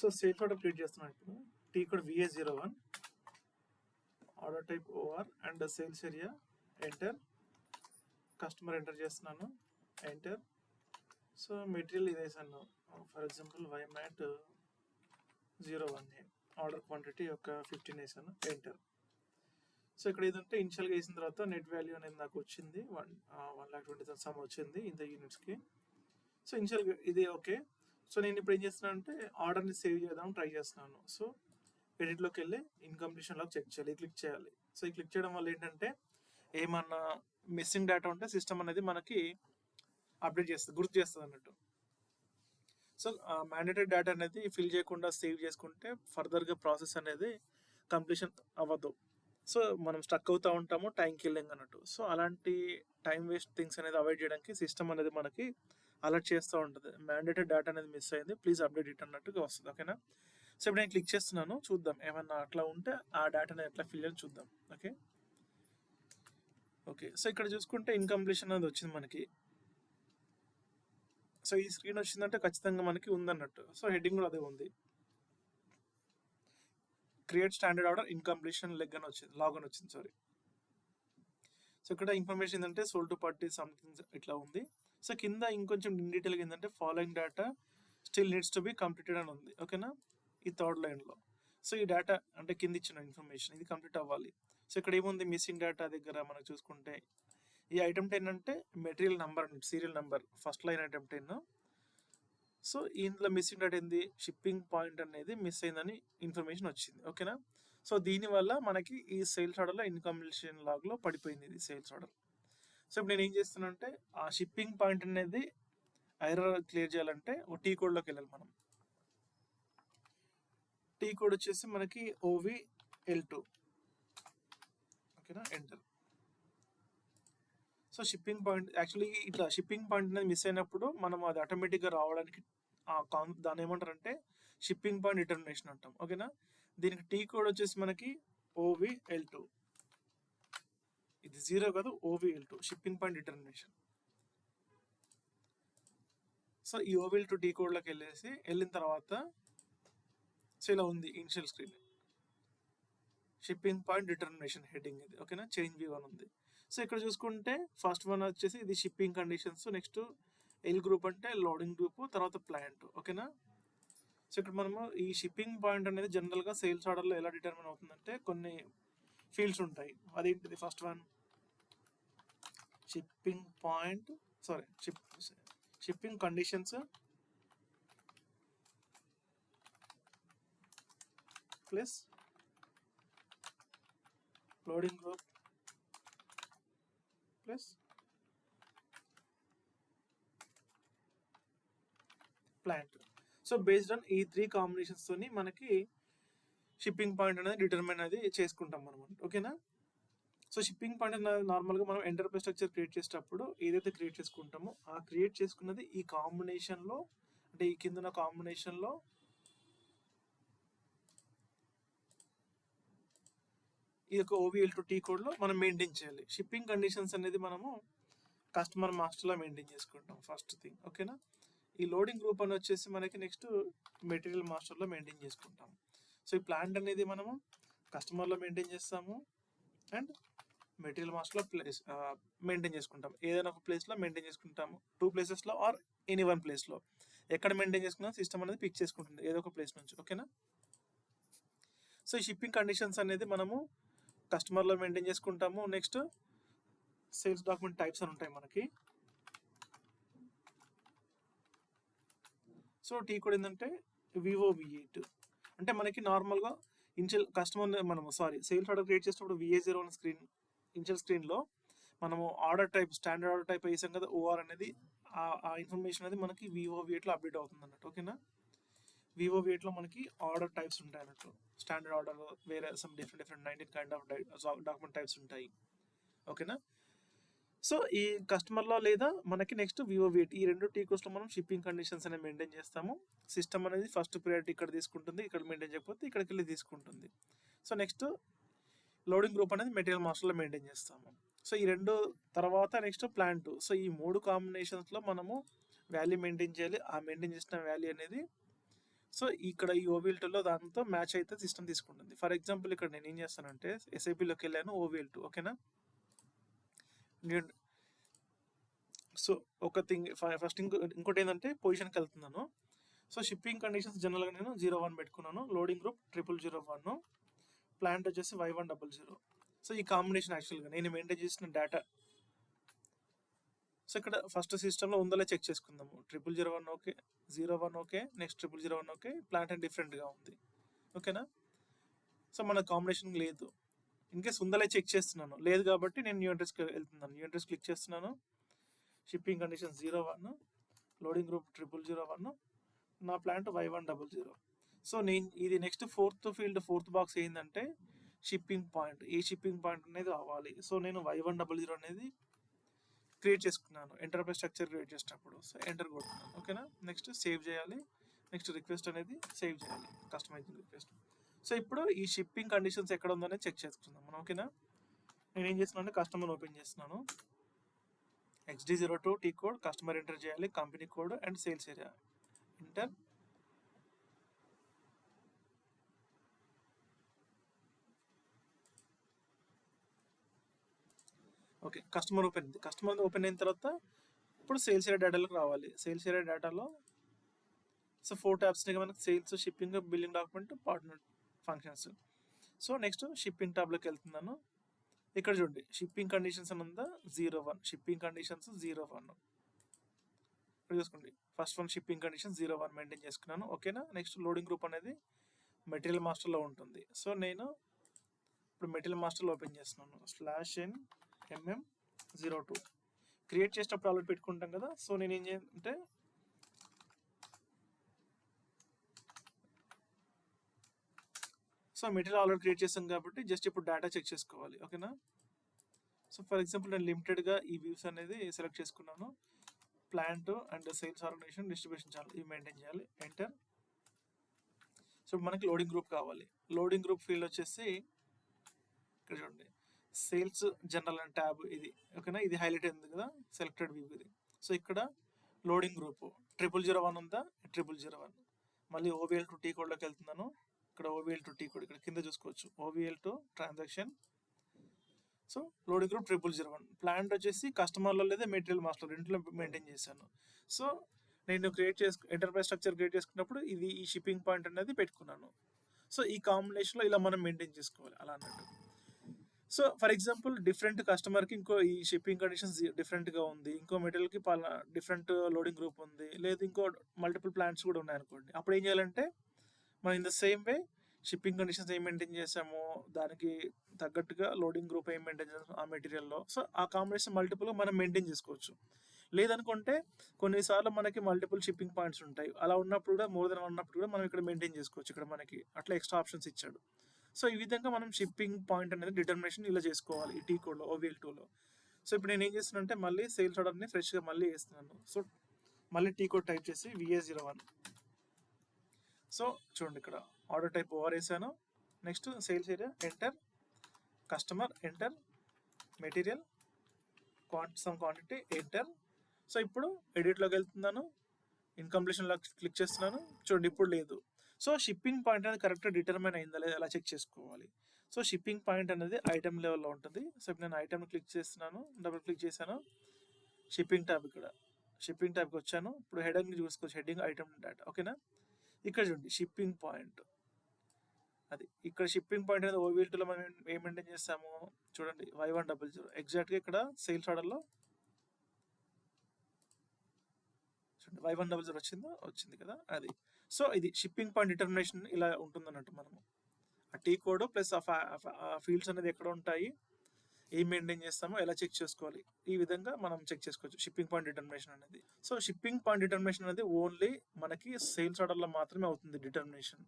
So sales order create చేస్తున్నాను ఇప్పుడు. T code VA01, order type OR and sales area enter, customer enter చేస్తున్నాను, enter. So material ఇది వేసాను, for example YMAT 01A, order quantity ఒక 15 వేసాను, enter. So ఇక్కడ ఏదంటే ఇనిషియల్గా వేసిన తర్వాత నెట్ వాల్యూ అనేది నాకు వచ్చింది 1,20,000 సమ్ వచ్చింది ఇంత యూనిట్స్కి. సో ఇనిషియల్గా ఇది ఓకే. సో నేను ఇప్పుడు ఏం చేస్తున్నాను అంటే ఆర్డర్ని సేవ్ చేద్దాం ట్రై చేస్తున్నాను. సో ఎడిట్లోకి వెళ్ళి ఇన్కంప్లీషన్లోకి చెక్ చేయాలి, క్లిక్ చేయాలి. సో ఈ క్లిక్ చేయడం వల్ల ఏంటంటే ఏమన్నా మిస్సింగ్ డేటా ఉంటే సిస్టమ్ అనేది మనకి అప్డేట్ చేస్తుంది, గుర్తు చేస్తుంది అన్నట్టు. సో మ్యాండేటరీ డేటా అనేది ఫిల్ చేయకుండా సేవ్ చేసుకుంటే ఫర్దర్గా ప్రాసెస్ అనేది కంప్లీషన్ అవ్వదు. సో మనం స్టక్ అవుతూ ఉంటాము, టైం కిల్లింగ్ అన్నట్టు. సో అలాంటి టైం వేస్ట్ థింగ్స్ అనేది అవాయిడ్ చేయడానికి సిస్టమ్ అనేది మనకి అలర్ట్ చేస్తూ ఉంటుంది. మ్యాండేటరీ డేటా అనేది మిస్ అయింది, ప్లీజ్ అప్డేట్ ఇట్ అన్నట్టుగా వస్తుంది. ఓకేనా. సో ఇప్పుడు నేను క్లిక్ చేస్తున్నాను, చూద్దాం ఏమన్నా అట్లా ఉంటే ఆ డేటాని ఎట్లా ఫిల్ అని చూద్దాం. Okay okay. సో ఇక్కడ చూసుకుంటే ఇన్కంప్లీషన్ అనేది వచ్చింది మనకి. సో ఈ స్క్రీన్ వచ్చిందంటే ఖచ్చితంగా మనకి ఉందన్నట్టు. సో హెడ్డింగ్ కూడా అదే ఉంది, క్రియేట్ స్టాండర్డ్ ఆర్డర్ ఇన్కంప్లీషన్ లెగ్ అని వచ్చింది, లాగ్ అని వచ్చింది, సారీ. సో ఇక్కడ ఇన్ఫర్మేషన్ ఏంటంటే సోల్డ్ టు పార్టీ సంథింగ్ ఇట్లా ఉంది. సో కింద ఇంకొంచెం ఇన్ డీటెయిల్గా ఏంటంటే following data still needs to be completed అని ఉంది. ఓకేనా, ఈ థర్డ్ లైన్లో. సో ఈ డేటా అంటే కింద ఇచ్చిన ఇన్ఫర్మేషన్ ఇది కంప్లీట్ అవ్వాలి. సో ఇక్కడ ఏముంది మిస్సింగ్ డేటా దగ్గర మనకు చూసుకుంటే ఈ ఐటమ్ 10 అంటే మెటీరియల్ నెంబర్ అండి, serial number, first line item 10. So ఇందులో మిస్సింగ్ డేటా ఏంది, షిప్పింగ్ పాయింట్ అనేది మిస్ అయిందని ఇన్ఫర్మేషన్ వచ్చింది. ఓకేనా. సో దీనివల్ల మనకి ఈ సేల్స్ ఆర్డర్లో ఇన్కంప్లీషన్ లాగ్లో పడిపోయింది ఇది సేల్స్ ఆర్డర్. సో ఇప్పుడు నేను ఏం చేస్తున్నానంటే ఆ షిప్పింగ్ పాయింట్ అనేది ఎర్రర్ క్లియర్ చేయాలంటే ఒక టీ కోడ్లోకి వెళ్ళాలి మనం. టీ కోడ్ వచ్చేసి మనకి OVL2. ఓకేనా, enter. So shipping point actually ఇట్లా షిప్పింగ్ పాయింట్ అనేది మిస్ అయినప్పుడు మనం అది ఆటోమేటిక్గా రావడానికి దాన్ని ఏమంటారంటే షిప్పింగ్ పాయింట్ డిటర్మినేషన్ అంటాం. ఓకేనా, దీనికి టీ కోడ్ వచ్చేసి మనకి OVL2. ఇది 0 కాదు, OVL2 shipping point determination. So ఈ OVL2 టీ కోడ్లోకి వెళ్ళిన తర్వాత సో ఇలా ఉంది initial screen, shipping point determination heading ఇది. ఓకేనా, చేంజ్ V1 ఉంది. సో ఇక్కడ చూసుకుంటే ఫస్ట్ వన్ వచ్చేసి ఇది shipping conditions, next L group అంటే లోడింగ్ గ్రూప్, తర్వాత ప్లాంట్. ఓకేనా. సో ఇక్కడ మనము ఈ షిప్పింగ్ పాయింట్ అనేది జనరల్గా సేల్స్ ఆర్డర్లో ఎలా డిటర్మిన్ అవుతుందంటే కొన్ని ఫీల్డ్స్ ఉంటాయి. అదేంటిది, first one shipping point, sorry shipping conditions plus loading group plus plant. So based on ఈ 3 కాంబినేషన్స్ తోని మనకి షిప్పింగ్ పాయింట్ అనేది డిటర్మైన్ అనేది చేసుకుంటాం మనం. ఓకేనా. సో షిప్పింగ్ పాయింట్ అనేది నార్మల్గా మనం ఎంటర్ప్రైజ్ స్ట్రక్చర్ క్రియేట్ చేసేటప్పుడు ఏదైతే క్రియేట్ చేసుకుంటామో ఆ క్రియేట్ చేసుకున్నది ఈ కాంబినేషన్లో, అంటే ఈ కింద కాంబినేషన్లో ఈ యొక్క OVL2 టీ కోడ్లో మనం మెయింటైన్ చేయాలి. షిప్పింగ్ కండిషన్స్ అనేది మనము కస్టమర్ మాస్టర్లో మెయింటైన్ చేసుకుంటాం ఫస్ట్ థింగ్. ఓకేనా. ఈ లోడింగ్ గ్రూప్ అని వచ్చేసి మనకి నెక్స్ట్ మెటీరియల్ మాస్టర్లో మెయింటైన్ చేసుకుంటాం. సో ఈ ప్లాంట్ అనేది మనము కస్టమర్లో మెయింటైన్ చేస్తాము అండ్ మెటీరియల్ మాస్టర్లో మెయింటైన్ చేసుకుంటాం. ఏదైనా ఒక ప్లేస్లో మెయింటైన్ చేసుకుంటాము, 2 ప్లేసెస్లో ఆర్ ఎనీ 1 ప్లేస్లో. ఎక్కడ మెయింటైన్ చేసుకున్నా సిస్టమ్ అనేది పిక్ చేసుకుంటుంది ఏదో ఒక ప్లేస్ నుంచి. ఓకేనా. సో ఈ షిప్పింగ్ కండిషన్స్ అనేది మనము కస్టమర్లో మెయింటైన్ చేసుకుంటాము. నెక్స్ట్ సేల్స్ డాక్యుమెంట్ టైప్స్ అని ఉంటాయి మనకి. సో టీ కోడ్ ఏంటంటే VOV8. అంటే మనకి నార్మల్గా ఇనిషియల్ కస్టమర్ మనము సేల్స్ ఆర్డర్ క్రియేట్ చేసినప్పుడు VA01 స్క్రీన్ ఇనిషియల్ స్క్రీన్లో మనము order type standard order type వేసాం కదా, OR అనేది ఆ ఇన్ఫర్మేషన్ అనేది మనకి VOV8లో అప్డేట్ అవుతుంది అన్నట్టు. ఓకేనా. VOV8లో మనకి ఆర్డర్ టైప్స్ ఉంటాయి అన్నట్టు. స్టాండర్డ్ ఆర్డర్ వేరే some different 19 kind of document types ఉంటాయి. ఓకేనా. సో ఈ కస్టమర్లో లేదా మనకి నెక్స్ట్ VOV8 ఈ 2 టీ కోడ్స్లో మనం షిప్పింగ్ కండిషన్స్ అనేది మెయింటైన్ చేస్తాము. సిస్టమ్ అనేది ఫస్ట్ ప్రియారిటీ ఇక్కడ తీసుకుంటుంది, ఇక్కడ మెయింటైన్ చేయకపోతే ఇక్కడికి వెళ్ళి తీసుకుంటుంది. సో నెక్స్ట్ లోడింగ్ గ్రూప్ అనేది మెటీరియల్ మాస్టర్లో మెయింటైన్ చేస్తాము. సో ఈ 2 తర్వాత నెక్స్ట్ ప్లాంట్. సో ఈ 3 కాంబినేషన్స్లో మనము వాల్యూ మెయింటైన్ చేయాలి. ఆ మెయింటైన్ చేసిన వాల్యూ అనేది సో ఇక్కడ ఈ OVL2లో దాంతో మ్యాచ్ అయితే సిస్టమ్ తీసుకుంటుంది. ఫర్ ఎగ్జాంపుల్ ఇక్కడ నేను ఏం చేస్తానంటే SAPలోకి వెళ్ళాను OVL2 ఓకేనా. సో ఒక థింగ్ ఫస్ట్ ఇంకోటి ఏంటంటే పొజిషన్కి వెళ్తున్నాను. సో షిప్పింగ్ కండిషన్స్ జనరల్గా నేను 01 పెట్టుకున్నాను. లోడింగ్ గ్రూప్ 0001, ప్లాంట్ వచ్చేసి Y100. సో ఈ కాంబినేషన్ యాక్చువల్గా నేను మెయింటైన్ చేసిన డేటా. సో ఇక్కడ ఫస్ట్ సిస్టంలో ఉందో చెక్ చేసుకుందాము. 0001 okay, 01 okay, next 0001 okay, plant and డిఫరెంట్గా ఉంది ఓకేనా. సో మన కాంబినేషన్ లేదు. ఇన్కేస్ ఉందో చెక్ చేస్తున్నాను, లేదు కాబట్టి నేను న్యూ అడ్రస్కి వెళ్తున్నాను. న్యూ అడ్రస్ క్లిక్ చేస్తున్నాను. షిప్పింగ్ కండిషన్ 01, లోడింగ్ గ్రూప్ 0001, నా ప్లాంట్ Y100. సో నేను ఇది నెక్స్ట్ ఫోర్త్ బాక్స్ ఏంటంటే షిప్పింగ్ పాయింట్. ఈ షిప్పింగ్ పాయింట్ అనేది అవ్వాలి. సో నేను Y100 అనేది క్రియేట్ చేసుకున్నాను ఎంటర్ప్రైజ్ స్ట్రక్చర్ క్రియేట్ చేసినప్పుడు. సో ఎంటర్ కొడుతున్నాను ఓకేనా. నెక్స్ట్ సేవ్ చేయాలి. నెక్స్ట్ రిక్వెస్ట్ అనేది సేవ్ చేయాలి, కస్టమైజింగ్ రిక్వెస్ట్. సో ఇప్పుడు ఈ షిప్పింగ్ కండిషన్స్ ఎక్కడ ఉందనేది చెక్ చేసుకుందాం మనం ఓకేనా. నేను ఏం చేస్తున్నాను అంటే కస్టమర్ ఓపెన్ చేస్తున్నాను. XD02 T code customer enter చేయాలి, company code and sales area enter. Okay, customer open అయిన తర్వాత ఇప్పుడు సేల్స్ ఏరియా డేటాలోకి రావాలి. సేల్స్ ఏరియా డేటాలో సో 4 ట్యాబ్స్ మనకి sales, shipping, billing document, partner functions. So next shipping ట్యాబ్లోకి వెళ్తున్నాను. ఇక్కడ చూడండి షిప్పింగ్ కండిషన్స్ అని ఉందా 01, షిప్పింగ్ కండిషన్స్ 01 ఇక్కడ చూసుకోండి. First one shipping condition 01 maintain చేసుకున్నాను ఓకేనా. నెక్స్ట్ లోడింగ్ గ్రూప్ అనేది మెటీరియల్ మాస్టర్లో ఉంటుంది. సో నేను ఇప్పుడు మెటీరియల్ మాస్టర్లో ఓపెన్ చేస్తున్నాను. /nmm02 క్రియేట్ చేసినప్పుడు ఆల్రెడీ పెట్టుకుంటాం కదా. సో నేను ఏం చేయాలంటే సో మెటీరియల్ ఆల్రెడీ క్రియేట్ చేస్తాం కాబట్టి జస్ట్ ఇప్పుడు డేటా చెక్ చేసుకోవాలి ఓకేనా. సో ఫర్ ఎగ్జాంపుల్ నేను లిమిటెడ్గా ఈ వ్యూస్ అనేది సెలెక్ట్ చేసుకున్నాను. Plant and sales organisation, distribution channel ఇవి మెయింటైన్ చేయాలి, ఎంటర్. సో మనకి లోడింగ్ గ్రూప్ కావాలి. లోడింగ్ గ్రూప్ ఫీల్డ్ వచ్చేసి ఇక్కడ చూడండి సేల్స్ జనరల్ అండ్ ట్యాబ్ ఇది ఓకేనా. ఇది హైలైట్ అయింది కదా సెలెక్టెడ్ వ్యూ ఇది. సో ఇక్కడ లోడింగ్ గ్రూప్ 0001 ఉందా, 0001. మళ్ళీ OVL2 T కోడ్లోకి వెళ్తున్నాను. ఇక్కడ OVL2 T కోడ్ ఇక్కడ కింద చూసుకోవచ్చు. OVL2 transaction. So loading group 0001. Plant వచ్చేసి కస్టమర్లో లేదా మెటీరియల్ మాస్టర్ రెండులో మెయింటైన్ చేశాను. సో నేను ఎంటర్ప్రైజ్ స్ట్రక్చర్ క్రియేట్ చేసుకున్నప్పుడు ఇది ఈ షిప్పింగ్ పాయింట్ అనేది పెట్టుకున్నాను. సో ఈ కాంబినేషన్లో ఇలా మనం మెయింటైన్ చేసుకోవాలి అలా అన్నట్టు. సో ఫర్ ఎగ్జాంపుల్ డిఫరెంట్ కస్టమర్కి ఇంకో ఈ షిప్పింగ్ కండిషన్స్ డిఫరెంట్గా ఉంది, ఇంకో మెటీరియల్కి డిఫరెంట్ లోడింగ్ గ్రూప్ ఉంది, లేదు ఇంకో మల్టిపుల్ ప్లాంట్స్ కూడా ఉన్నాయనుకోండి. అప్పుడు ఏం చేయాలంటే మనం in the same way shipping conditions ఏం మెయింటైన్ చేసామో దానికి తగ్గట్టుగా లోడింగ్ గ్రూప్ ఏం మెయింటైన్ చేసామో ఆ మెటీరియల్లో సో ఆ కాంబినేషన్ మల్టిపుల్గా మనం మెయింటైన్ చేసుకోవచ్చు. లేదనుకుంటే కొన్నిసార్లు మనకి మల్టిపుల్ షిప్పింగ్ పాయింట్స్ ఉంటాయి. అలా ఉన్నప్పుడు కూడా మోర్ దెన్ ఉన్నప్పుడు కూడా మనం ఇక్కడ మెయింటైన్ చేసుకోవచ్చు. ఇక్కడ మనకి అట్లా ఎక్స్ట్రా ఆప్షన్స్ ఇచ్చాడు. సో ఈ విధంగా మనం షిప్పింగ్ పాయింట్ అనేది డిటర్మినేషన్ ఇలా చేసుకోవాలి ఈ T కోడ్లో OVL2లో. సో ఇప్పుడు నేను ఏం చేస్తున్నానంటే మళ్ళీ సేల్స్ ఆర్డర్ని ఫ్రెష్గా మళ్ళీ వేస్తున్నాను. సో మళ్ళీ T కోడ్ టైప్ చేసి VA01. సో చూడండి ఇక్కడ ఆర్డర్ టైప్ OR వేసాను. Next sales area enter, customer enter, material some quantity enter. So ఇప్పుడు ఎడిట్లోకి వెళ్తున్నాను, ఇన్కంప్లీషన్లో క్లిక్ చేస్తున్నాను. చూడండి ఇప్పుడు లేదు. సో షిప్పింగ్ పాయింట్ అనేది కరెక్ట్గా డిటర్మైన్ అయిందా లేదా అలా చెక్ చేసుకోవాలి. సో షిప్పింగ్ పాయింట్ అనేది ఐటమ్ లెవెల్లో ఉంటుంది. సో ఇప్పుడు నేను ఐటమ్ క్లిక్ చేస్తున్నాను, డబుల్ క్లిక్ చేశాను, షిప్పింగ్ ట్యాబ్ ఇక్కడ షిప్పింగ్ ట్యాబ్కి వచ్చాను. ఇప్పుడు హెడింగ్ చూసుకోవచ్చు, హెడ్డింగ్ ఐటమ్ డేటా ఓకేనా. ఇక్కడ చూడండి షిప్పింగ్ పాయింట్ అది ఇక్కడ షిప్పింగ్ పాయింట్ అనేది OVL2లో మనం ఏం మెయింటైన్ చేస్తాము చూడండి Y100 ఎగ్జాక్ట్గా ఇక్కడ సేల్స్ ఆర్డర్లో చూడండి Y100 వచ్చింది కదా అది. సో ఇది షిప్పింగ్ పాయింట్ డిటర్మినేషన్ ఇలా ఉంటుంది అన్నట్టు. మనము ఆ T కోడ్ ప్లస్ ఆ ఫీల్డ్స్ అనేది ఎక్కడ ఉంటాయి, ఏం మెయింటైన్ చేస్తామో ఎలా చెక్ చేసుకోవాలి, ఈ విధంగా మనం చెక్ చేసుకోవచ్చు షిప్పింగ్ పాయింట్ డిటర్మినేషన్ అనేది. సో షిప్పింగ్ పాయింట్ డిటర్మినేషన్ అనేది ఓన్లీ మనకి సేల్స్ ఆర్డర్లో మాత్రమే అవుతుంది డిటర్మినేషన్.